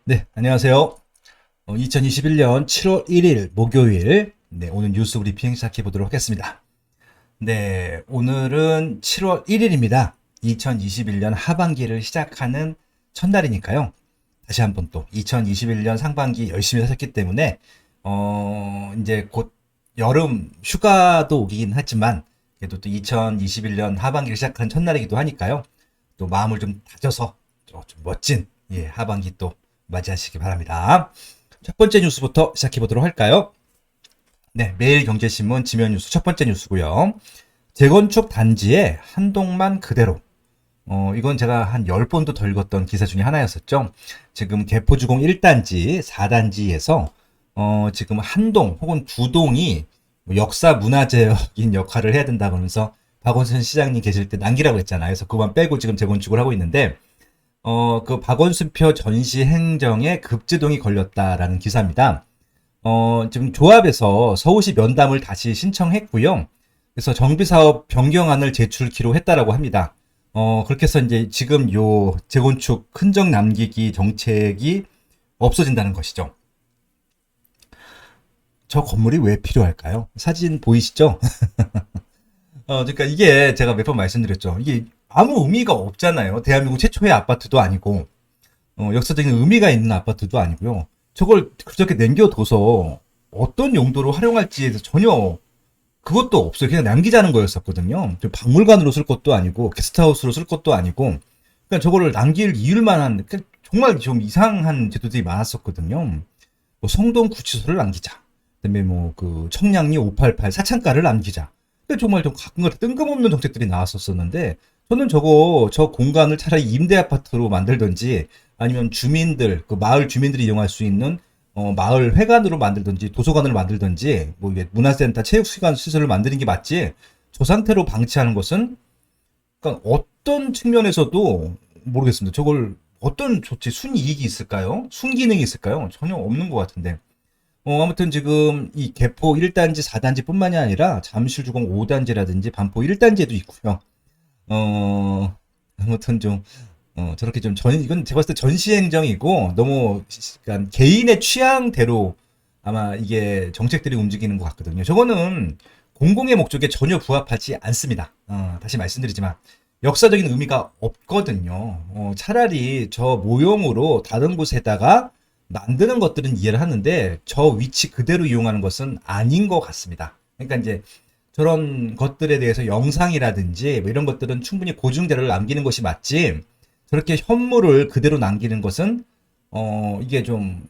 네, 안녕하세요. 2021년 7월 1일 목요일, 네, 오늘 뉴스 브리핑 시작해 보도록 하겠습니다. 네, 오늘은 7월 1일입니다. 2021년 하반기를 시작하는 첫날이니까요. 다시 한번 또 2021년 상반기 열심히 하셨기 때문에, 이제 곧 여름 휴가도 오긴 하지만, 그래도 또 2021년 하반기를 시작하는 첫날이기도 하니까요. 또 마음을 좀 다져서 좀 멋진, 예, 하반기 또 맞이하시기 바랍니다. 첫 번째 뉴스부터 시작해 보도록 할까요? 네, 매일경제신문 지면 뉴스 첫 번째 뉴스고요. 재건축 단지에 한동만 그대로. 이건 제가 한 10번도 더 읽었던 기사 중에 하나였었죠. 지금 개포주공 1단지, 4단지에서 지금 한 동 혹은 두 동이 역사 문화재적인 역할을 해야 된다고 하면서 박원순 시장님 계실 때 남기라고 했잖아요. 그래서 그만 빼고 지금 재건축을 하고 있는데 그 박원순표 전시 행정에 급제동이 걸렸다라는 기사입니다. 지금 조합에서 서울시 면담을 다시 신청했고요. 그래서 정비사업 변경안을 제출키로 했다라고 합니다. 그렇게 해서 이제 지금 요 재건축 흔적 남기기 정책이 없어진다는 것이죠. 저 건물이 왜 필요할까요? 사진 보이시죠? 그러니까 이게 제가 몇 번 말씀드렸죠. 이게 아무 의미가 없잖아요. 대한민국 최초의 아파트도 아니고, 역사적인 의미가 있는 아파트도 아니고요. 저걸 그렇게 남겨둬서 어떤 용도로 활용할지에 대해서 전혀 그것도 없어요. 그냥 남기자는 거였었거든요. 박물관으로 쓸 것도 아니고, 게스트하우스로 쓸 것도 아니고, 그냥 저거를 남길 이유를 만한, 정말 좀 이상한 제도들이 많았었거든요. 뭐 성동 구치소를 남기자. 그다음에 뭐 그 청량리 588 사창가를 남기자. 근데 정말 좀 가끔 뜬금없는 정책들이 나왔었었는데 저는 저 공간을 차라리 임대 아파트로 만들든지 아니면 주민들 그 마을 주민들이 이용할 수 있는 마을 회관으로 만들든지 도서관을 만들든지 뭐 이게 문화센터 체육시간 시설을 만드는 게 맞지 저 상태로 방치하는 것은 그러니까 어떤 측면에서도 모르겠습니다. 저걸 어떤 조치 순이익이 있을까요? 순기능이 있을까요? 전혀 없는 것 같은데 아무튼 지금 이 개포 1단지, 4단지 뿐만이 아니라 잠실주공 5단지라든지 반포 1단지에도 있고요. 아무튼 좀, 저렇게 좀 이건 제가 봤을 때 전시행정이고 너무 그러니까 개인의 취향대로 아마 이게 정책들이 움직이는 것 같거든요. 저거는 공공의 목적에 전혀 부합하지 않습니다. 다시 말씀드리지만 역사적인 의미가 없거든요. 차라리 저 모형으로 다른 곳에다가 만드는 것들은 이해를 하는데 저 위치 그대로 이용하는 것은 아닌 것 같습니다. 그러니까 이제 저런 것들에 대해서 영상이라든지 뭐 이런 것들은 충분히 고증자료를 남기는 것이 맞지 저렇게 현물을 그대로 남기는 것은 이게 좀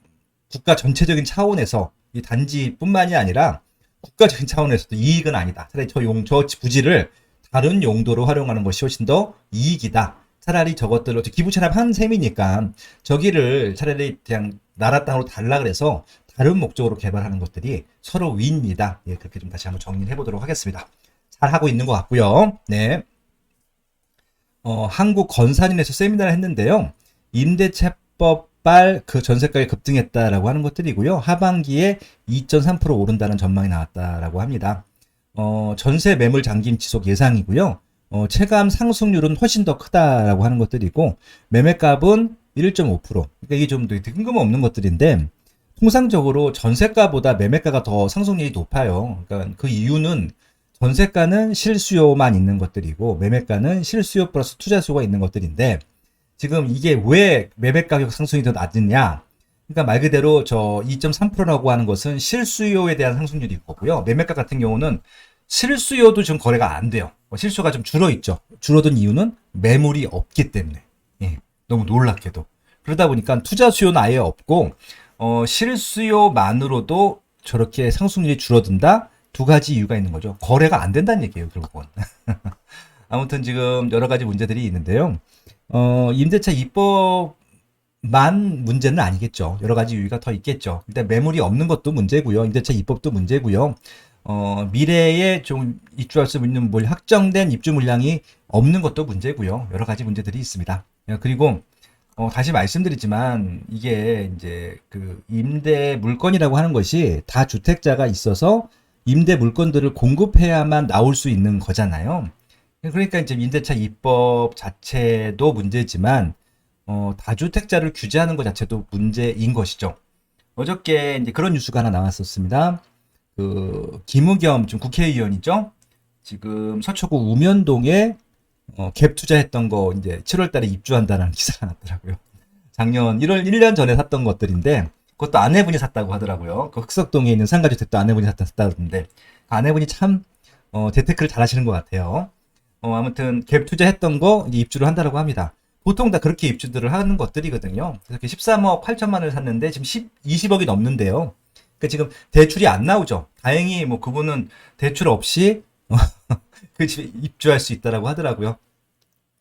국가 전체적인 차원에서 이 단지뿐만이 아니라 국가적인 차원에서도 이익은 아니다. 차라리 저 부지를 다른 용도로 활용하는 것이 훨씬 더 이익이다. 차라리 저것들로 기부 체납한 셈이니까 저기를 차라리 그냥 나라 땅으로 달라 그래서 다른 목적으로 개발하는 것들이 서로 위입니다. 예, 그렇게 좀 다시 한번 정리를 해보도록 하겠습니다. 잘 하고 있는 것 같고요. 네. 한국 건산인에서 세미나를 했는데요. 임대차법 그 전세가가 급등했다라고 하는 것들이고요. 하반기에 2.3% 오른다는 전망이 나왔다라고 합니다. 전세 매물 잠김 지속 예상이고요. 체감 상승률은 훨씬 더 크다라고 하는 것들이고 매매값은 1.5%. 그러니까 이게 좀 뜬금없는 것들인데 통상적으로 전세가보다 매매가가 더 상승률이 높아요. 그러니까 그 이유는 전세가는 실수요만 있는 것들이고 매매가는 실수요 플러스 투자 수요가 있는 것들인데 지금 이게 왜 매매 가격 상승이 더 낮느냐? 그러니까 말 그대로 저 2.3%라고 하는 것은 실수요에 대한 상승률이 거고요. 매매가 같은 경우는 실수요도 지금 거래가 안 돼요. 실수요가 좀 줄어있죠. 줄어든 이유는 매물이 없기 때문에. 예, 너무 놀랍게도. 그러다 보니까 투자 수요는 아예 없고 실수요만으로도 저렇게 상승률이 줄어든다? 두 가지 이유가 있는 거죠. 거래가 안 된다는 얘기예요, 결국은. 아무튼 지금 여러 가지 문제들이 있는데요. 임대차 입법만 문제는 아니겠죠. 여러 가지 이유가 더 있겠죠. 일단 매물이 없는 것도 문제고요. 임대차 입법도 문제고요. 미래에 좀 입주할 수 있는 확정된 입주 물량이 없는 것도 문제고요. 여러 가지 문제들이 있습니다. 그리고 다시 말씀드리지만 이게 이제 그 임대 물건이라고 하는 것이 다 주택자가 있어서 임대 물건들을 공급해야만 나올 수 있는 거잖아요. 그러니까 이제 임대차 입법 자체도 문제지만 다주택자를 규제하는 것 자체도 문제인 것이죠. 어저께 이제 그런 뉴스가 하나 나왔었습니다. 그 김우겸 지금 국회의원이죠. 지금 서초구 우면동에 갭 투자했던 거 이제 7월 달에 입주한다는 기사가 났더라고요. 작년 1년 전에 샀던 것들인데 그것도 아내분이 샀다고 하더라고요. 그 흑석동에 있는 상가주택도 아내분이 샀다는데 아내분이 참 재테크를 잘 하시는 것 같아요. 아무튼 갭 투자했던 거 이제 입주를 한다라고 합니다. 보통 다 그렇게 입주들을 하는 것들이거든요. 그래서 13억 8천만 원을 샀는데 지금 20억이 넘는데요. 그러니까 지금 대출이 안 나오죠. 다행히 뭐 그분은 대출 없이 그 집에 입주할 수 있다라고 하더라고요.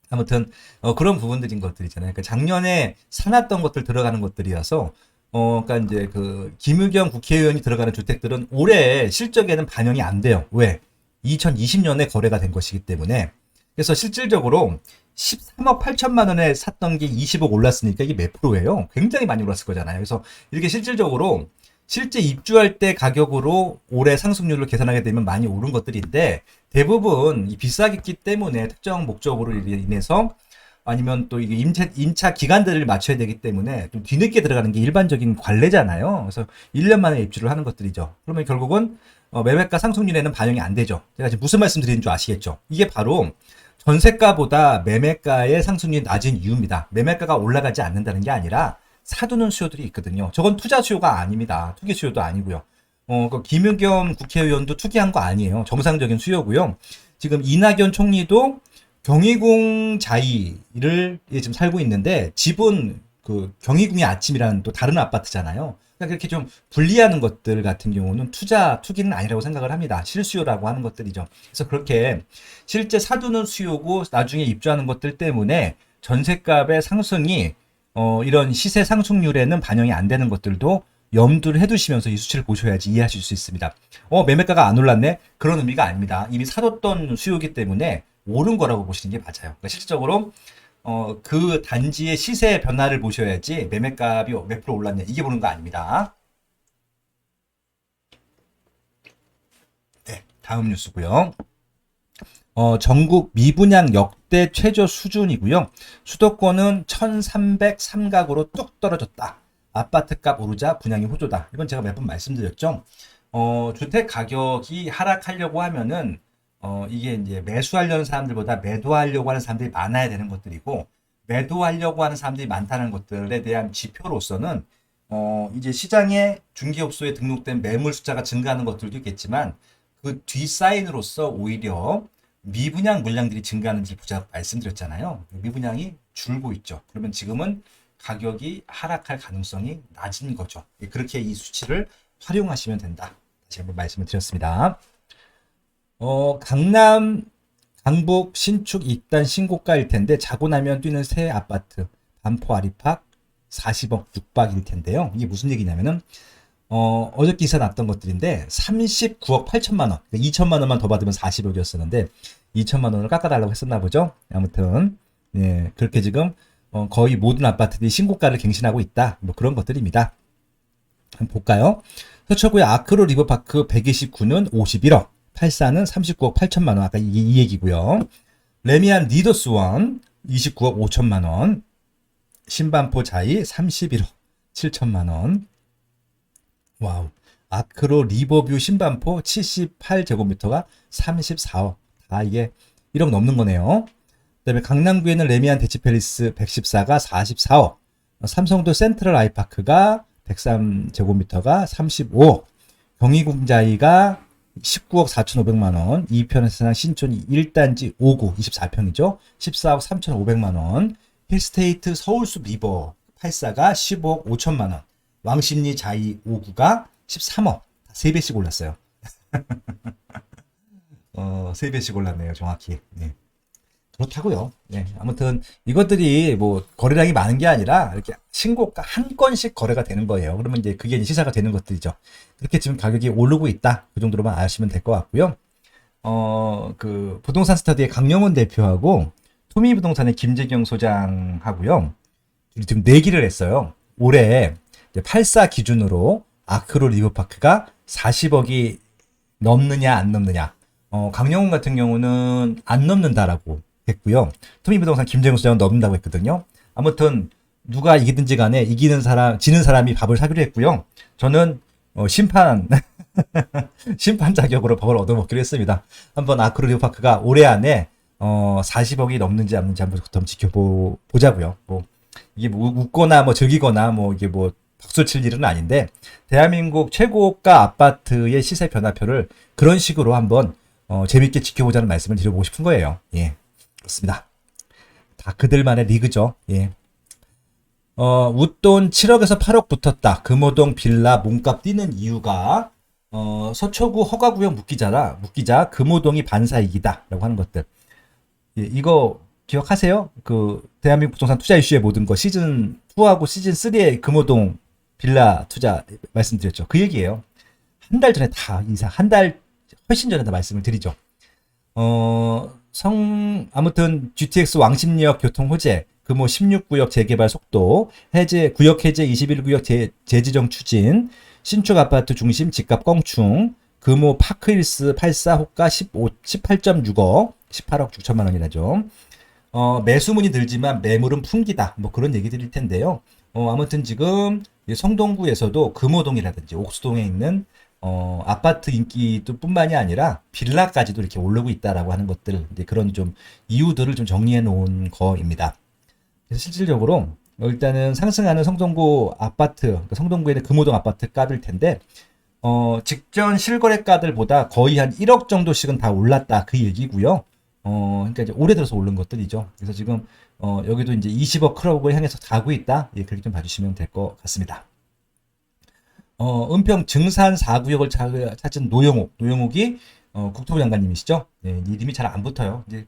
아무튼 그런 부분들인 것들이잖아요. 그러니까 작년에 사놨던 것들 들어가는 것들이어서 그러니까 이제 그 김의겸 국회의원이 들어가는 주택들은 올해 실적에는 반영이 안 돼요. 왜? 2020년에 거래가 된 것이기 때문에. 그래서 실질적으로 13억 8천만 원에 샀던 게 20억 올랐으니까 이게 몇 프로예요? 굉장히 많이 올랐을 거잖아요. 그래서 이렇게 실질적으로 실제 입주할 때 가격으로 올해 상승률을 계산하게 되면 많이 오른 것들인데 대부분 이 비싸기 때문에 특정 목적으로 인해서 아니면 또 이게 임차 기간들을 맞춰야 되기 때문에 좀 뒤늦게 들어가는 게 일반적인 관례잖아요. 그래서 1년 만에 입주를 하는 것들이죠. 그러면 결국은 매매가 상승률에는 반영이 안 되죠. 제가 지금 무슨 말씀 드리는 줄 아시겠죠? 이게 바로 전세가보다 매매가의 상승률이 낮은 이유입니다. 매매가가 올라가지 않는다는 게 아니라 사두는 수요들이 있거든요. 저건 투자 수요가 아닙니다. 투기 수요도 아니고요. 그 김의겸 국회의원도 투기한 거 아니에요. 정상적인 수요고요. 지금 이낙연 총리도 경희궁 자이를 지금 살고 있는데 집은 그 경희궁의 아침이라는 또 다른 아파트잖아요. 그러니까 그렇게 좀 분리하는 것들 같은 경우는 투기는 아니라고 생각을 합니다. 실수요라고 하는 것들이죠. 그래서 그렇게 실제 사두는 수요고 나중에 입주하는 것들 때문에 전셋값의 상승이 이런 시세 상승률에는 반영이 안 되는 것들도 염두를 해두시면서 이 수치를 보셔야지 이해하실 수 있습니다. 매매가가 안 올랐네? 그런 의미가 아닙니다. 이미 사뒀던 수요이기 때문에 오른 거라고 보시는 게 맞아요. 그러니까 실질적으로 그 단지의 시세 변화를 보셔야지 매매값이 몇 프로 올랐냐 이게 보는 거 아닙니다. 네, 다음 뉴스고요. 전국 미분양 역대 최저 수준이고요. 수도권은 1303가구로 뚝 떨어졌다. 아파트값 오르자 분양이 호조다. 이건 제가 몇 번 말씀드렸죠. 주택 가격이 하락하려고 하면은 이게 이제 매수하려는 사람들보다 매도하려고 하는 사람들이 많아야 되는 것들이고 매도하려고 하는 사람들이 많다는 것들에 대한 지표로서는 이제 시장에 중개업소에 등록된 매물 숫자가 증가하는 것들도 있겠지만 그 뒤 사인으로서 오히려 미분양 물량들이 증가하는지 보자 말씀드렸잖아요. 미분양이 줄고 있죠. 그러면 지금은 가격이 하락할 가능성이 낮은 거죠. 그렇게 이 수치를 활용하시면 된다. 다시 한번 말씀을 드렸습니다. 강남, 강북 신축 입단 신고가일 텐데 자고 나면 뛰는 새 아파트 반포 아리팍 40억 육박일 텐데요. 이게 무슨 얘기냐면은 어저께 기사 났던 것들인데 39억 8천만 원, 2천만 원만 더 받으면 40억이었었는데 2천만 원을 깎아달라고 했었나 보죠. 아무튼 예, 그렇게 지금 거의 모든 아파트들이 신고가를 갱신하고 있다. 뭐 그런 것들입니다. 한번 볼까요? 서초구의 아크로 리버파크 129는 51억, 84는 39억 8천만 원. 아까 이 얘기고요. 레미안 리더스원 29억 5천만 원, 신반포 자이 31억 7천만 원. 와우. 아크로 리버뷰 신반포 78제곱미터가 34억. 다 이게 1억 넘는 거네요. 그 다음에 강남구에는 레미안 대치팰리스 114가 44억. 삼성도 센트럴 아이파크가 103제곱미터가 35억. 경희궁자이가 19억 4,500만 원. 2편에서 신촌 1단지 5구 24평이죠. 14억 3,500만 원. 힐스테이트 서울숲 리버 84가 15억 5천만 원. 왕십리 자이 5구가 13억. 3배씩 올랐어요. 3배씩 올랐네요. 정확히. 네. 그렇다고요. 네. 아무튼 이것들이 뭐 거래량이 많은 게 아니라 이렇게 신고가 한 건씩 거래가 되는 거예요. 그러면 이제 그게 시사가 되는 것들이죠. 그렇게 지금 가격이 오르고 있다. 그 정도로만 아시면 될 것 같고요. 그 부동산 스터디의 강영훈 대표하고 토미부동산의 김재경 소장하고요. 지금 내기를 했어요. 올해 84 기준으로 아크로 리버파크가 40억이 넘느냐 안 넘느냐. 강영훈 같은 경우는 안 넘는다라고 했고요. 토미부동산 김재경 소장은 넘는다고 했거든요. 아무튼 누가 이기든지 간에 이기는 사람, 지는 사람이 밥을 사기로 했고요. 저는 심판 심판 자격으로 밥을 얻어먹기로 했습니다. 한번 아크로 리오파크가 올해 안에 40억이 넘는지 안 넘는지 한번 지켜보자고요. 뭐 이게 뭐 웃거나 뭐 즐기거나 뭐 이게 뭐 박수 칠 일은 아닌데 대한민국 최고가 아파트의 시세 변화표를 그런 식으로 한번 재밌게 지켜보자는 말씀을 드려보고 싶은 거예요. 예, 그렇습니다. 다 그들만의 리그죠. 예. 웃돈 7억에서 8억 붙었다. 금호동 빌라 몸값 뛰는 이유가 서초구 허가구역 묻기자 금호동이 반사이기다 라고 하는 것들. 예, 이거 기억하세요? 그 대한민국 부동산 투자 이슈의 모든 거 시즌 2하고 시즌 3의 금호동 빌라 투자 말씀드렸죠. 그 얘기예요. 한 달 전에 한 달 훨씬 전에 다 말씀을 드리죠. 아무튼 GTX 왕십리역 교통 호재, 금호 16구역 재개발 속도, 구역 해제 21구역 재지정 추진, 신축 아파트 중심 집값 껑충, 금호 파크힐스 84 호가 18.6억, 18억 6천만 원이라죠. 매수문이 들지만 매물은 풍기다. 뭐 그런 얘기 드릴 텐데요. 아무튼 지금 성동구에서도 금호동이라든지 옥수동에 있는 아파트 인기도 뿐만이 아니라 빌라까지도 이렇게 오르고 있다라고 하는 것들, 이제 그런 좀 이유들을 좀 정리해 놓은 거입니다. 그래서 실질적으로 일단은 상승하는 성동구 아파트, 그러니까 성동구에 있는 금호동 아파트 값일 텐데, 직전 실거래가들보다 거의 한 1억 정도씩은 다 올랐다. 그 얘기고요. 그러니까 이제 올해 들어서 오른 것들이죠. 그래서 지금, 여기도 이제 20억 클럽을 향해서 가고 있다. 예, 그렇게 좀 봐주시면 될 것 같습니다. 은평 증산 4구역을 찾은 노영욱이 국토부 장관님이시죠. 네, 이름이 잘 안 붙어요. 이제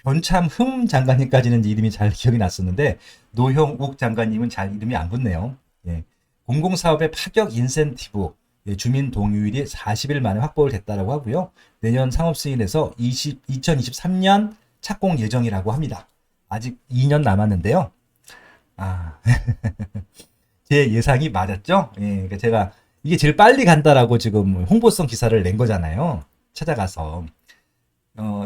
변참흠 장관님까지는 이름이 잘 기억이 났었는데 노형욱 장관님은 잘 이름이 안 붙네요. 예, 공공사업의 파격 인센티브, 예, 주민 동의율이 40일 만에 확보를 됐다라고 하고요. 내년 상업 승인에서 2023년 착공 예정이라고 합니다. 아직 2년 남았는데요. 제 예상이 맞았죠? 예, 그러니까 제가 이게 제일 빨리 간다라고 지금 홍보성 기사를 낸 거잖아요. 찾아가서.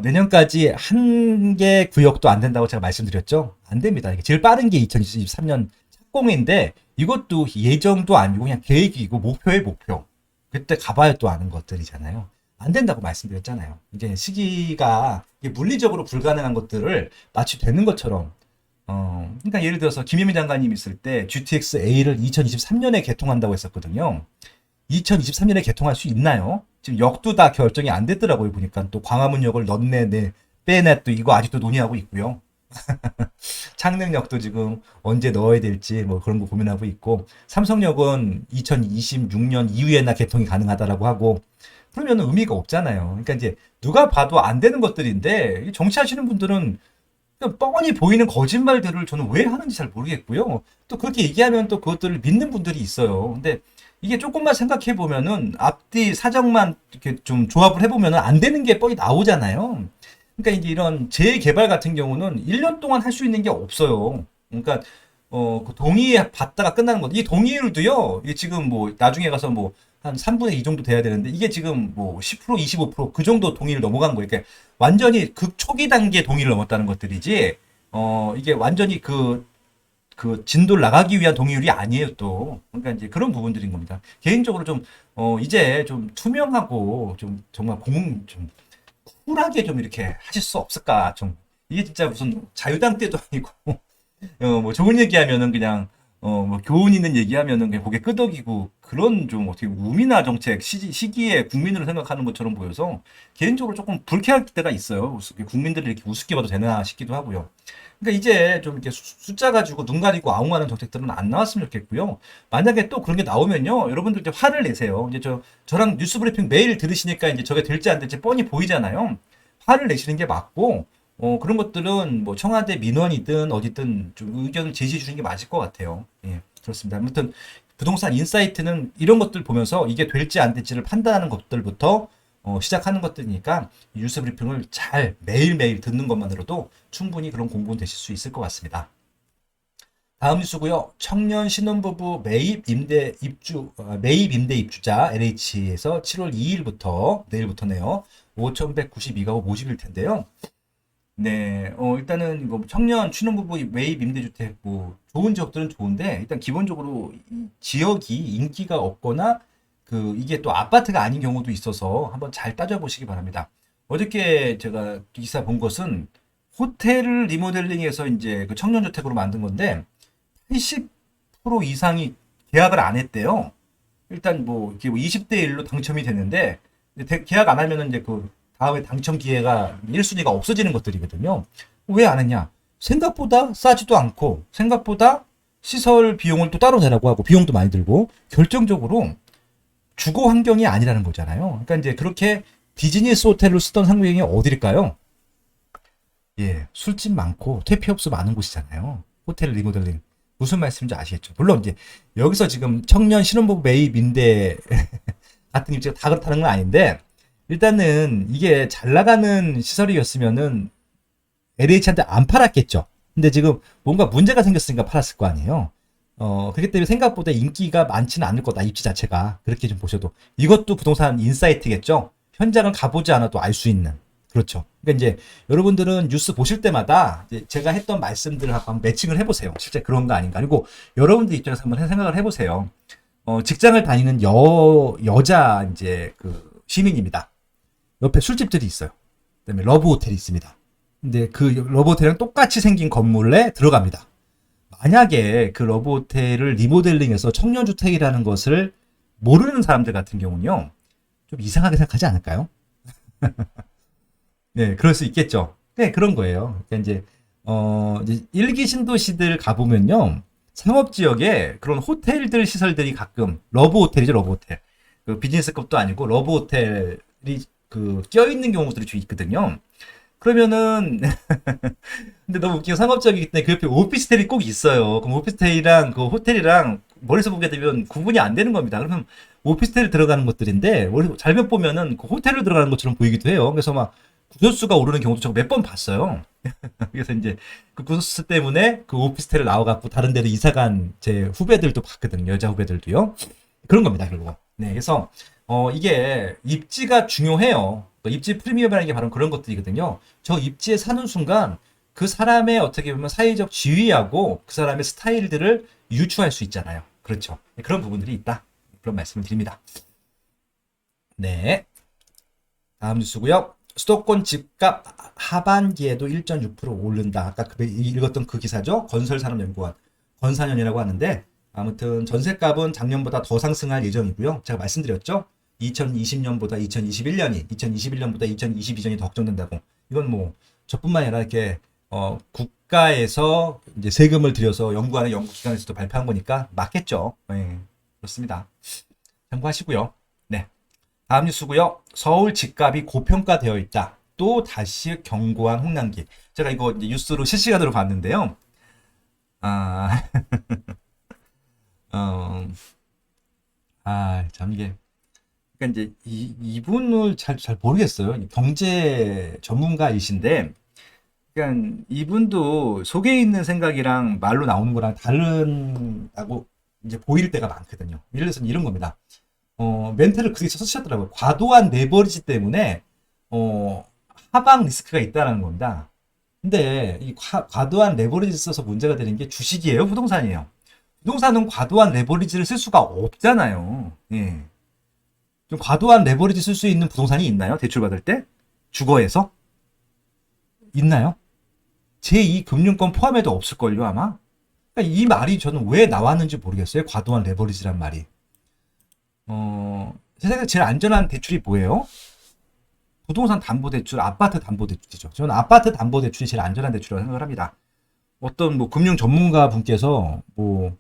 내년까지 한 개 구역도 안 된다고 제가 말씀드렸죠? 안 됩니다. 이게 제일 빠른 게 2023년 착공인데 이것도 예정도 아니고 그냥 계획이고 목표의 목표. 그때 가봐야 또 아는 것들이잖아요. 안 된다고 말씀드렸잖아요. 이제 시기가 물리적으로 불가능한 것들을 마치 되는 것처럼 그러니까 예를 들어서 김현미 장관님 있을 때 GTX-A를 2023년에 개통한다고 했었거든요. 2023년에 개통할 수 있나요? 지금 역도 다 결정이 안 됐더라고요. 보니까 또 광화문역을 넣네, 빼내 또 이거 아직도 논의하고 있고요. 창릉역도 지금 언제 넣어야 될지 뭐 그런 거 고민하고 있고, 삼성역은 2026년 이후에나 개통이 가능하다라고 하고, 그러면 의미가 없잖아요. 그러니까 이제 누가 봐도 안 되는 것들인데 정치하시는 분들은 뻔히 보이는 거짓말들을 저는 왜 하는지 잘 모르겠고요. 또 그렇게 얘기하면 또 그것들을 믿는 분들이 있어요. 근데 이게 조금만 생각해 보면은 앞뒤 사정만 이렇게 좀 조합을 해보면은 안 되는 게 뻔히 나오잖아요. 그러니까 이제 이런 재개발 같은 경우는 1년 동안 할 수 있는 게 없어요. 그러니까 그 동의 받다가 끝나는 거. 이 동의율도요. 이게 지금 뭐 나중에 가서 뭐 한 3분의 2 정도 돼야 되는데 이게 지금 뭐 10%, 25%그 정도 동의를 넘어간 거예요. 그러니까 완전히 극 초기 단계 동의를 넘었다는 것들이지. 이게 완전히 그 진도를 나가기 위한 동의율이 아니에요, 또. 그러니까 이제 그런 부분들인 겁니다. 개인적으로 좀, 이제 좀 투명하고 좀 정말 좀 쿨하게 좀 이렇게 하실 수 없을까, 좀. 이게 진짜 무슨 자유당 때도 아니고, 뭐 좋은 얘기하면은 그냥, 뭐 교훈 있는 얘기하면은 그냥 고개 끄덕이고, 그런 좀 어떻게 우미나 정책 시기에 국민을 생각하는 것처럼 보여서, 개인적으로 조금 불쾌할 때가 있어요. 국민들을 이렇게 우습게 봐도 되나 싶기도 하고요. 그러니까 이제 좀 이렇게 숫자 가지고 눈 가리고 아웅하는 정책들은 안 나왔으면 좋겠고요. 만약에 또 그런 게 나오면요, 여러분들 이제 화를 내세요. 이제 저랑 뉴스 브리핑 매일 들으시니까 이제 저게 될지 안 될지 뻔히 보이잖아요. 화를 내시는 게 맞고, 그런 것들은 뭐 청와대 민원이든 어디든 좀 의견을 제시해 주시는 게 맞을 것 같아요. 예, 그렇습니다. 아무튼 부동산 인사이트는 이런 것들 보면서 이게 될지 안 될지를 판단하는 것들부터 시작하는 것들이니까 뉴스 브리핑을 잘 매일매일 듣는 것만으로도 충분히 그런 공부는 되실 수 있을 것 같습니다. 다음 뉴스고요. 청년 신혼부부 매입 임대 입주자 LH에서 7월 2일부터 내일부터네요. 5,192가구 모집일 텐데요. 네, 일단은 이거 청년 신혼부부 매입 임대주택 뭐 좋은 지역들은 좋은데 일단 기본적으로 이 지역이 인기가 없거나 이게 또 아파트가 아닌 경우도 있어서 한번 잘 따져보시기 바랍니다. 어저께 제가 기사 본 것은 호텔을 리모델링해서 이제 그 청년주택으로 만든 건데 80% 이상이 계약을 안 했대요. 일단 뭐 이게 뭐 20대 1로 당첨이 됐는데 계약 안 하면은 이제 그 다음에 당첨 기회가 1순위가 없어지는 것들이거든요. 왜 안 했냐? 생각보다 싸지도 않고 생각보다 시설 비용을 또 따로 내라고 하고 비용도 많이 들고 결정적으로 주거 환경이 아니라는 거잖아요. 그러니까 이제 그렇게 비즈니스 호텔로 쓰던 상경이 어딜까요? 예, 술집 많고 퇴폐업소 많은 곳이잖아요. 호텔 리모델링. 무슨 말씀인지 아시겠죠? 물론 이제 여기서 지금 청년 신혼부부 매입 임대 같은 입지가 다 그렇다는 건 아닌데 일단은 이게 잘 나가는 시설이었으면은 LH한테 안 팔았겠죠. 근데 지금 뭔가 문제가 생겼으니까 팔았을 거 아니에요. 그렇기 때문에 생각보다 인기가 많지는 않을 거다. 입지 자체가. 그렇게 좀 보셔도. 이것도 부동산 인사이트겠죠. 현장을 가보지 않아도 알 수 있는. 그렇죠. 그러니까 이제 여러분들은 뉴스 보실 때마다 이제 제가 했던 말씀들을 한번 매칭을 해보세요. 실제 그런 거 아닌가. 그리고 여러분들 입장에서 한번 생각을 해보세요. 직장을 다니는 여자 이제 그 시민입니다. 옆에 술집들이 있어요. 그다음에 러브 호텔이 있습니다. 근데 그 러브 호텔이랑 똑같이 생긴 건물에 들어갑니다. 만약에 그 러브 호텔을 리모델링해서 청년주택이라는 것을 모르는 사람들 같은 경우는요, 좀 이상하게 생각하지 않을까요? 네, 그럴 수 있겠죠. 네, 그런 거예요. 그러니까 이제 일기 신도시들 가보면요, 상업지역에 그런 호텔들 시설들이 가끔, 러브 호텔이죠, 러브 호텔. 그 비즈니스급도 아니고, 러브 호텔이 껴있는 경우들이 좀 있거든요. 그러면은, 근데 너무 웃기고 상업적이기 때문에 그 옆에 오피스텔이 꼭 있어요. 그럼 오피스텔이랑 그 호텔이랑 머리에서 보게 되면 구분이 안 되는 겁니다. 그러면 오피스텔에 들어가는 것들인데, 잘못 보면은 그 호텔로 들어가는 것처럼 보이기도 해요. 그래서 막 구설수가 오르는 경우도 제가 몇 번 봤어요. 그래서 이제 그 구설수 때문에 그 오피스텔을 나와갖고 다른 데로 이사간 제 후배들도 봤거든요. 여자 후배들도요. 그런 겁니다, 결국. 네, 그래서 이게 입지가 중요해요. 입지 프리미엄이라는 게 바로 그런 것들이거든요. 저 입지에 사는 순간 그 사람의 어떻게 보면 사회적 지위하고 그 사람의 스타일들을 유추할 수 있잖아요. 그렇죠. 그런 부분들이 있다. 그런 말씀을 드립니다. 네. 다음 뉴스고요. 수도권 집값 하반기에도 1.6% 오른다. 아까 읽었던 그 기사죠. 건설산업연구원 건산연이라고 하는데 아무튼 전셋값은 작년보다 더 상승할 예정이고요. 제가 말씀드렸죠. 2020년보다 2021년이 2021년보다 2022년이 더 걱정된다고. 이건 뭐 저뿐만 아니라 이렇게 국가에서 이제 세금을 들여서 연구하는 연구기관에서도 발표한 거니까 맞겠죠. 네, 그렇습니다. 참고하시고요. 네. 다음 뉴스고요. 서울 집값이 고평가되어 있다. 또 다시 경고한 홍남기. 제가 이거 이제 뉴스로 실시간으로 봤는데요. 아, 어, 참 이게. 그러니까 이제 이분을 잘 모르겠어요. 경제 전문가이신데, 그러니까 이분도 속에 있는 생각이랑 말로 나오는 거랑 다르다고 이제 보일 때가 많거든요. 예를 들어서 이런 겁니다. 멘트를 그렇게 쓰셨더라고요. 과도한 레버리지 때문에 하방 리스크가 있다는 겁니다. 근데 이 과도한 레버리지 써서 문제가 되는 게 주식이에요, 부동산이에요. 부동산은 과도한 레버리지를 쓸 수가 없잖아요. 예. 좀 과도한 레버리지 쓸 수 있는 부동산이 있나요? 대출 받을 때? 주거에서? 있나요? 제2금융권 포함해도 없을걸요, 아마? 그러니까 이 말이 저는 왜 나왔는지 모르겠어요. 과도한 레버리지란 말이. 세상에서 제일 안전한 대출이 뭐예요? 부동산 담보대출, 아파트 담보대출이죠. 저는 아파트 담보대출이 제일 안전한 대출이라고 생각을 합니다. 어떤 뭐 금융 전문가 분께서 뭐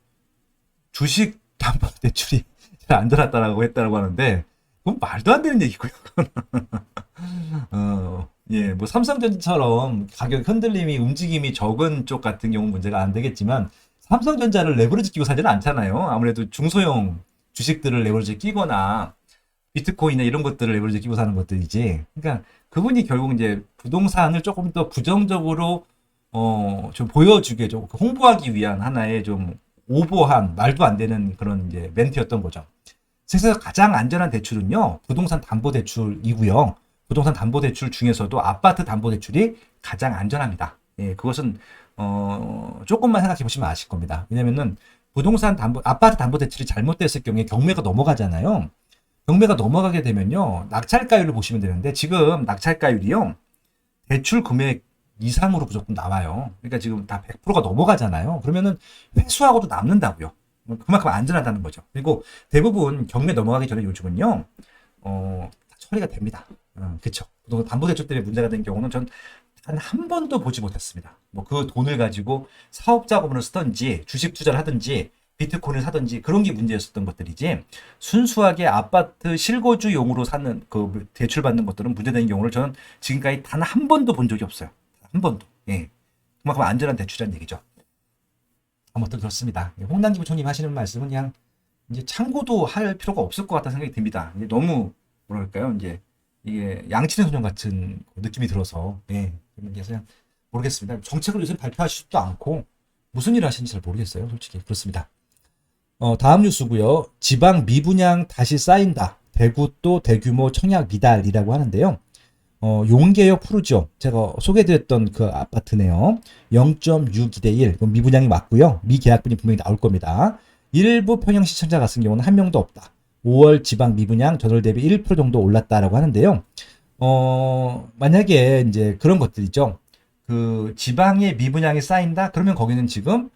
주식 담보대출이 제일 안전하다라고 했다고 하는데 그건 말도 안 되는 얘기고요. 예, 뭐 삼성전자처럼 가격 흔들림이 움직임이 적은 쪽 같은 경우는 문제가 안 되겠지만 삼성전자를 레버리지 끼고 사지는 않잖아요. 아무래도 중소형 주식들을 레버리지 끼거나 비트코인이나 이런 것들을 레버리지 끼고 사는 것들이지. 그러니까 그분이 결국 이제 부동산을 조금 더 부정적으로 좀 보여주게 좀 홍보하기 위한 하나의 좀 오버한 말도 안 되는 그런 이제 멘트였던 거죠. 세상에서 가장 안전한 대출은요 부동산 담보대출이고요. 부동산 담보대출 중에서도 아파트 담보대출이 가장 안전합니다. 예, 그것은 조금만 생각해 보시면 아실 겁니다. 왜냐면은 아파트 담보대출이 잘못됐을 경우에 경매가 넘어가잖아요. 경매가 넘어가게 되면요, 낙찰가율을 보시면 되는데 지금 낙찰가율이요, 대출 금액 이상으로 무조건 나와요. 그러니까 지금 다 100%가 넘어가잖아요. 그러면은 회수하고도 남는다고요. 그만큼 안전하다는 거죠. 그리고 대부분 경매 넘어가기 전에 요즘은요, 처리가 됩니다. 그쵸. 담보대출 때문에 문제가 된 경우는 전 단 한 번도 보지 못했습니다. 뭐 그 돈을 가지고 사업 자금으로 쓰든지 주식 투자를 하든지 비트코인을 사든지 그런 게 문제였었던 것들이지, 순수하게 아파트 실거주용으로 사는 그 대출 받는 것들은 문제되는 경우를 저는 지금까지 단 한 번도 본 적이 없어요. 한 번도. 예. 그만큼 안전한 대출이라는 얘기죠. 아무튼 그렇습니다. 홍남기 부총님 하시는 말씀은 그냥 이제 참고도 할 필요가 없을 것 같다는 생각이 듭니다. 이제 너무 뭐랄까요, 이제 이게 양치는 소년 같은 느낌이 들어서, 예. 그래서 그냥 모르겠습니다. 정책을 요새 발표하시지도 않고 무슨 일을 하시는지 잘 모르겠어요. 솔직히 그렇습니다. 다음 뉴스고요. 지방 미분양 다시 쌓인다. 대구 또 대규모 청약 미달이라고 하는데요. 용계역 푸르지오, 제가 소개해드렸던 그 아파트네요. 0.62대 1, 미분양이 맞고요. 미계약분이 분명히 나올 겁니다. 일부 평형 시청자 같은 경우는 한 명도 없다. 5월 지방 미분양 전월 대비 1% 정도 올랐다라고 하는데요. 만약에 이제 그런 것들이죠. 그 지방에 미분양이 쌓인다? 그러면 거기는 지금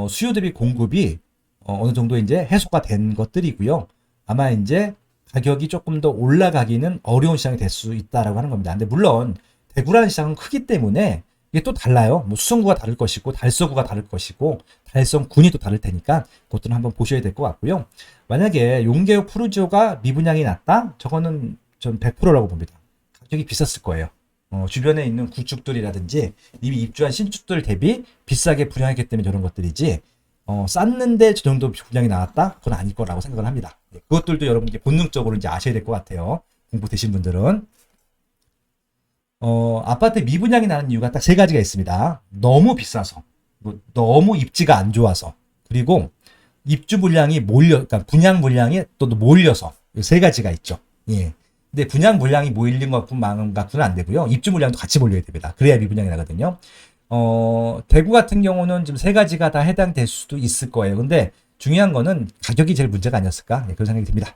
수요 대비 공급이 어느 정도 이제 해소가 된 것들이고요. 아마 이제 가격이 조금 더 올라가기는 어려운 시장이 될 수 있다라고 하는 겁니다. 근데 물론 대구라는 시장은 크기 때문에 이게 또 달라요. 뭐 수성구가 다를 것이고 달서구가 다를 것이고 달성군이 또 다를 테니까 그것들은 한번 보셔야 될 것 같고요. 만약에 용계역 푸르지오가 미분양이 났다? 저거는 전 100%라고 봅니다. 가격이 비쌌을 거예요. 주변에 있는 구축들이라든지 이미 입주한 신축들 대비 비싸게 분양했기 때문에 저런 것들이지, 쌌는데 저 정도 분양이 나왔다? 그건 아닐 거라고 생각을 합니다. 그것들도 여러분께 본능적으로 이제 아셔야 될 것 같아요. 공부되신 분들은. 아파트 미분양이 나는 이유가 딱 세 가지가 있습니다. 너무 비싸서, 너무 입지가 안 좋아서, 그리고 입주 물량이 그러니까 분양 물량이 또 몰려서, 세 가지가 있죠. 예. 근데 분양 물량이 몰린 것뿐만 갖고는 안 되고요. 입주 물량도 같이 몰려야 됩니다. 그래야 미분양이 나거든요. 대구 같은 경우는 지금 세 가지가 다 해당될 수도 있을 거예요. 근데 중요한 거는 가격이 제일 문제가 아니었을까? 네, 그런 생각이 듭니다.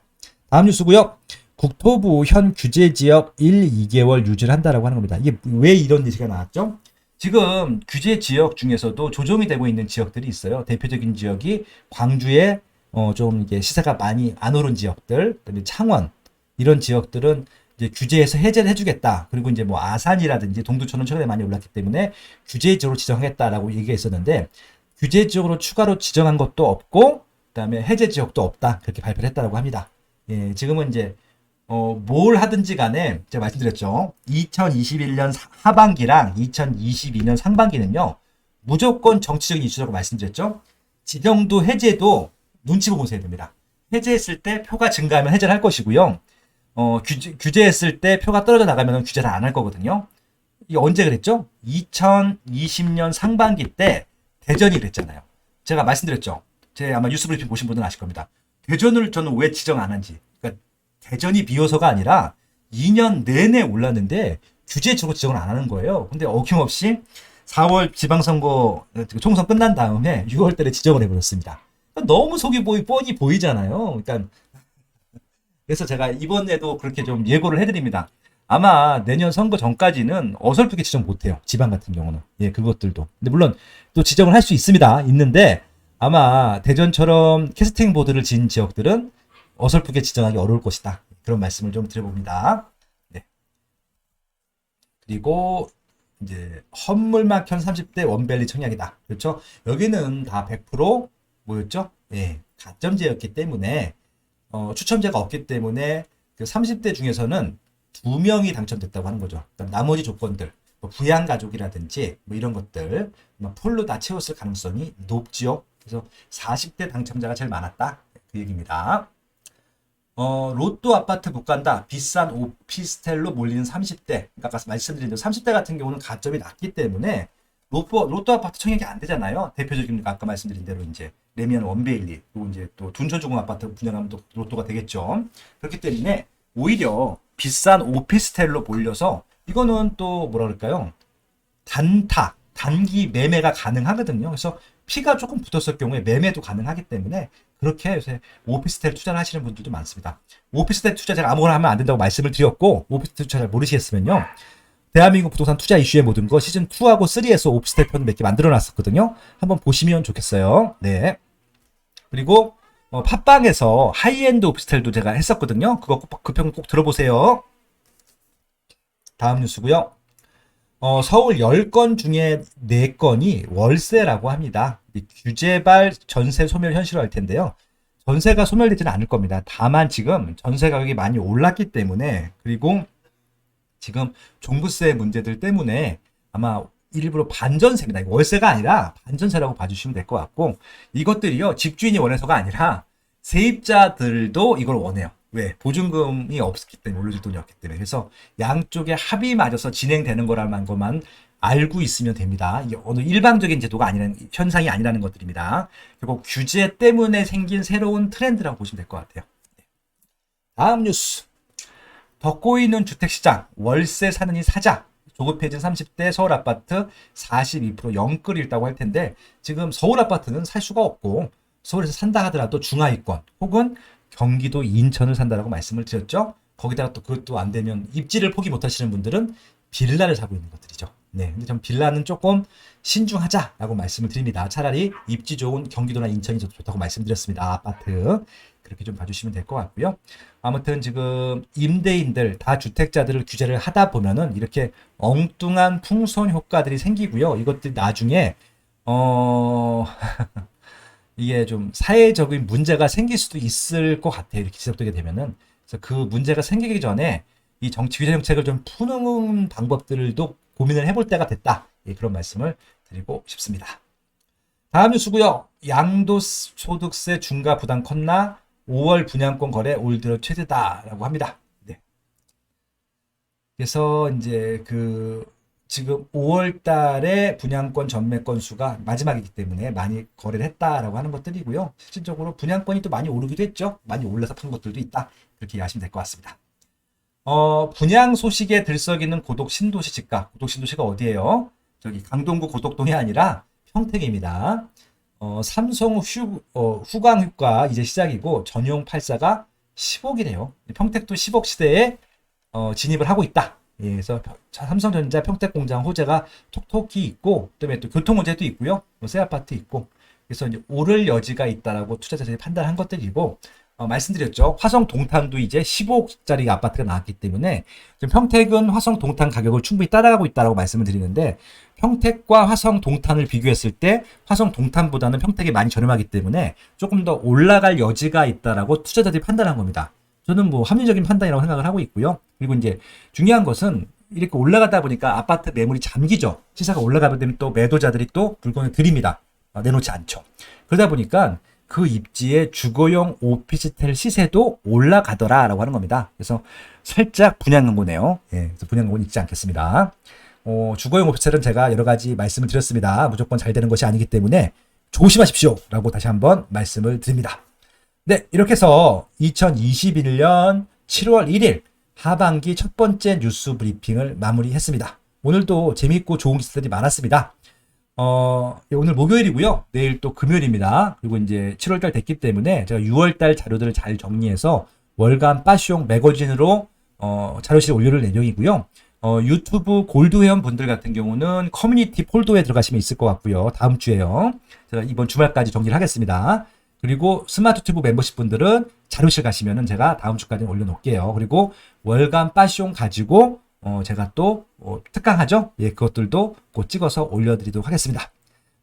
다음 뉴스고요. 국토부 현 규제 지역 1, 2개월 유지를 한다라고 하는 겁니다. 이게 왜 이런 얘기가 나왔죠? 지금 규제 지역 중에서도 조정이 되고 있는 지역들이 있어요. 대표적인 지역이 광주에 좀 이게 시세가 많이 안 오른 지역들, 그다음에 창원, 이런 지역들은 이제 규제에서 해제를 해주겠다. 그리고 이제 뭐 아산이라든지 동두천은 최근에 많이 올랐기 때문에 규제 지역으로 지정하겠다라고 얘기가 있었는데, 규제 지역으로 추가로 지정한 것도 없고, 그다음에 해제 지역도 없다. 그렇게 발표를 했다라고 합니다. 예, 지금은 이제 뭘 하든지 간에 제가 말씀드렸죠. 2021년 하반기랑 2022년 상반기는요, 무조건 정치적인 이슈라고 말씀드렸죠. 지정도 해제도 눈치 보고 해야 됩니다. 해제했을 때 표가 증가하면 해제를 할 것이고요. 규제했을 때 표가 떨어져 나가면 규제를 안 할 거거든요. 이게 언제 그랬죠? 2020년 상반기 때 대전이 그랬잖아요. 제가 말씀드렸죠. 제 아마 뉴스 브리핑 보신 분들은 아실 겁니다. 대전을 저는 왜 지정 안 한지. 그러니까 대전이 비어서가 아니라 2년 내내 올랐는데 규제적으로 지정을 안 하는 거예요. 근데 어김없이 4월 지방선거 총선 끝난 다음에 6월 달에 지정을 해버렸습니다. 너무 속이 뻔히 보이잖아요. 그러니까 그래서 제가 이번에도 그렇게 좀 예고를 해드립니다. 아마 내년 선거 전까지는 어설프게 지정 못해요. 지방 같은 경우는. 예, 그것들도. 근데 물론 또 지정을 할 수 있습니다. 있는데 아마 대전처럼 캐스팅 보드를 진 지역들은 어설프게 지정하기 어려울 것이다. 그런 말씀을 좀 드려봅니다. 네. 그리고 이제 헌물막현 30대 원밸리 청약이다. 그렇죠? 여기는 다 100% 뭐였죠? 예, 가점제였기 때문에 추첨제가 없기 때문에 그 30대 중에서는 2명이 당첨됐다고 하는 거죠. 그러니까 나머지 조건들, 뭐 부양 가족이라든지 뭐 이런 것들 풀로 다 채웠을 가능성이 높지요. 그래서 40대 당첨자가 제일 많았다. 그 얘기입니다. 로또 아파트 못 간다. 비싼 오피스텔로 몰리는 30대. 그러니까 아까 말씀드린 대로 30대 같은 경우는 가점이 낮기 때문에 로또 아파트 청약이 안 되잖아요. 대표적인 아까 말씀드린 대로 이제 레미안 원베일리, 그리고 이제 또 둔천중공 아파트 분양하면 또 로또가 되겠죠. 그렇기 때문에 오히려 비싼 오피스텔로 몰려서 이거는 또 뭐라 그럴까요? 단기 매매가 가능하거든요. 그래서 피가 조금 붙었을 경우에 매매도 가능하기 때문에 그렇게 요새 오피스텔 투자를 하시는 분들도 많습니다. 오피스텔 투자 제가 아무거나 하면 안 된다고 말씀을 드렸고, 오피스텔 투자 잘 모르시겠으면요. 대한민국 부동산 투자 이슈의 모든 거 시즌2하고 3에서 오피스텔 편 몇 개 만들어 놨었거든요. 한번 보시면 좋겠어요. 네. 그리고 팟빵에서 하이엔드 오피스텔도 제가 했었거든요. 그 편 꼭 들어보세요. 다음 뉴스고요. 서울 10건 중에 4건이 월세라고 합니다. 규제발 전세 소멸 현실화할 텐데요. 전세가 소멸되지는 않을 겁니다. 다만 지금 전세 가격이 많이 올랐기 때문에, 그리고 지금 종부세 문제들 때문에 아마 일부러 반전세입니다. 이거 월세가 아니라 반전세라고 봐주시면 될 것 같고, 이것들이요, 집주인이 원해서가 아니라 세입자들도 이걸 원해요. 왜? 보증금이 없기 때문에, 올려줄 돈이 없기 때문에. 그래서 양쪽의 합의 맞아서 진행되는 거라는 것만 알고 있으면 됩니다. 이게 어느 일방적인 제도가 아니라는, 현상이 아니라는 것들입니다. 그리고 규제 때문에 생긴 새로운 트렌드라고 보시면 될 것 같아요. 다음 뉴스. 더 꼬이는 주택시장, 월세 사느니 사자. 조급해진 30대 서울 아파트 42% 영끌 읽다고 할 텐데, 지금 서울 아파트는 살 수가 없고, 서울에서 산다 하더라도 중하위권 혹은 경기도 인천을 산다라고 말씀을 드렸죠. 거기다가 또 그것도 안 되면 입지를 포기 못 하시는 분들은 빌라를 사고 있는 것들이죠. 네, 근데 전 빌라는 조금 신중하자라고 말씀을 드립니다. 차라리 입지 좋은 경기도나 인천이 좋다고 말씀드렸습니다. 아파트. 그렇게 좀 봐주시면 될 것 같고요. 아무튼 지금 임대인들 다 주택자들을 규제를 하다 보면은 이렇게 엉뚱한 풍선 효과들이 생기고요. 이것들이 나중에 이게 좀 사회적인 문제가 생길 수도 있을 것 같아요. 이렇게 지속되게 되면은. 그래서 그 문제가 생기기 전에 이 규제 정책을 좀 푸는 방법들도 고민을 해볼 때가 됐다. 예, 그런 말씀을 드리고 싶습니다. 다음 뉴스고요. 양도소득세 중과 부담 컸나? 5월 분양권 거래 올 들어 최대다라고 합니다. 네. 그래서 이제 지금 5월 달에 분양권 전매 건수가 마지막이기 때문에 많이 거래를 했다라고 하는 것들이고요. 실질적으로 분양권이 또 많이 오르기도 했죠. 많이 올라서 판 것들도 있다. 그렇게 이해하시면 될 것 같습니다. 분양 소식에 들썩이는 고독 신도시 집가. 고독 신도시가 어디예요? 저기 강동구 고독동이 아니라 평택입니다. 삼성 후광휴가 이제 시작이고 전용 84가 10억이래요. 평택도 10억 시대에 진입을 하고 있다. 예, 그래서 삼성전자 평택공장 호재가 톡톡히 있고, 그다음에 또 교통 문제도 있고요. 새 아파트 있고, 그래서 이제 오를 여지가 있다라고 투자자들이 판단한 것들이고, 말씀드렸죠. 화성 동탄도 이제 15억짜리 아파트가 나왔기 때문에 지금 평택은 화성 동탄 가격을 충분히 따라가고 있다라고 말씀을 드리는데, 평택과 화성 동탄을 비교했을 때 화성 동탄보다는 평택이 많이 저렴하기 때문에 조금 더 올라갈 여지가 있다라고 투자자들이 판단한 겁니다. 저는 뭐 합리적인 판단이라고 생각을 하고 있고요. 그리고 이제 중요한 것은 이렇게 올라가다 보니까 아파트 매물이 잠기죠. 시세가 올라가게 되면 또 매도자들이 또 물건을 드립니다. 내놓지 않죠. 그러다 보니까 그 입지의 주거용 오피스텔 시세도 올라가더라라고 하는 겁니다. 그래서 살짝 분양 광고네요. 예, 그래서 분양 광고는 잊지 않겠습니다. 주거용 오피스텔은 제가 여러 가지 말씀을 드렸습니다. 무조건 잘 되는 것이 아니기 때문에 조심하십시오라고 다시 한번 말씀을 드립니다. 네, 이렇게 해서 2021년 7월 1일 하반기 첫 번째 뉴스 브리핑을 마무리했습니다. 오늘도 재미있고 좋은 기사들이 많았습니다. 오늘 목요일이고요. 내일 또 금요일입니다. 그리고 이제 7월달 됐기 때문에 제가 6월달 자료들을 잘 정리해서 월간 빠숑 매거진으로 자료실 올려놓을 예정이고요. 유튜브 골드 회원 분들 같은 경우는 커뮤니티 폴더에 들어가시면 있을 것 같고요. 다음 주에요. 제가 이번 주말까지 정리를 하겠습니다. 그리고 스마트 튜브 멤버십 분들은 자료실 가시면은 제가 다음 주까지 올려놓을게요. 그리고 월간 빠숑 가지고 제가 또 특강하죠. 예, 그것들도 곧 찍어서 올려드리도록 하겠습니다.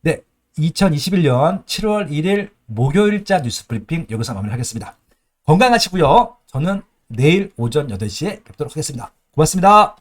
네, 2021년 7월 1일 목요일자 뉴스 브리핑 여기서 마무리하겠습니다. 건강하시고요. 저는 내일 오전 8시에 뵙도록 하겠습니다. 고맙습니다.